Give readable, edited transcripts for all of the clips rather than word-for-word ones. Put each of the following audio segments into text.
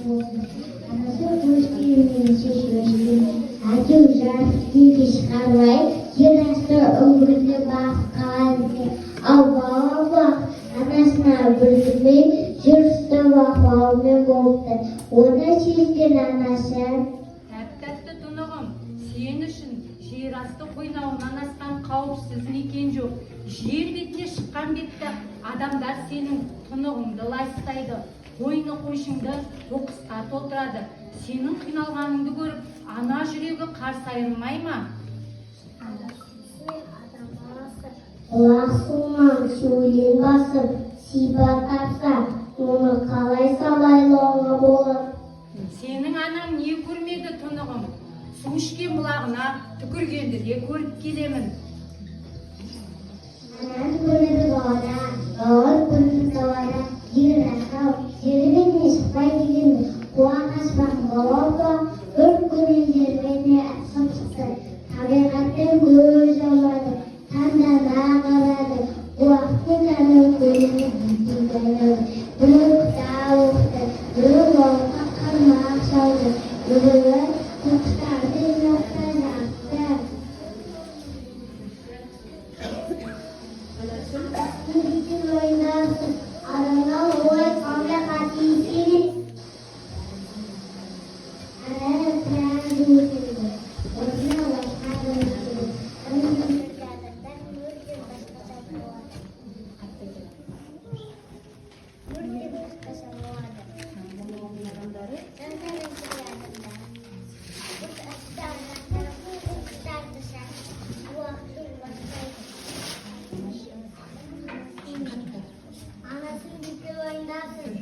Anası hoş kiyimini şaşırdı. Acı uzak bir çıkarmayı yarası ömrünü bakkaldı. Ava anasına bölümü jürste vakvalme oldu. Ona çizgin anası. Тәтті тұнығым, сен үшін жер асты қойнауынан асқан қауіпсіз мекен жоқ. Жер бетіне шыққан бетті адамдар сенің тұнығыңды лайыстайды. Қойны қойшыңды қоқысқа толтырады. Сенің қиналғаныңды көріп, ана жүрегі қарсы айырылмай ма? Құлақ суынан сөйлен басып, сипат тапса, оны қалай сабайлауға болады? Сенің анаң не көрмеді тұнығым? Су ішкен бұлағына түкіргенді де көріп келемін. Анам көреді бала, бала көрді далада, жер асау, жер бетіне шықпай дегенді, қуақ аспан бала бір күнін жер бетіне асып шықты. Табиғаттың көз алмады, таңдана қарады, қуақтың әнін көреді, дейді. Бір құта оқты, бір лауқа қармақ салды, бірі құқтарды жоқтан ақты. Bütün oynarsın, arana olay kavga katiyesini. Arana kıran duyduğunu, oyuna başka duyduğunu. Onun mücadeletten mücadele başka sabırlardı. Mücadele başka sabırlardı. Sen de mücadeletten. Bu aslanlar bu kuşlar dışarı. Bu akşam başkaydı. Anasını bir oynarsın.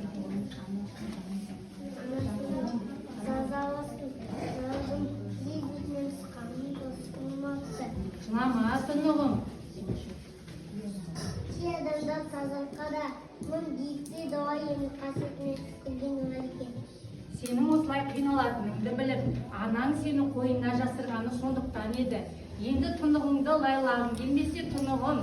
Anasını sazalasın. Lazım bir gitmemiz kanun dostumazsa. Жылама, тұнығым. Ki adamdan sazalkada mın giysi doğa yemi kasetine kılgın öğrenken. Сенің осылай қиналатыныңды біліп, анаң сені қойнына жасырғаны сондықтан еді. Енді тұнығыңды лайлағың келмесе тұнығым,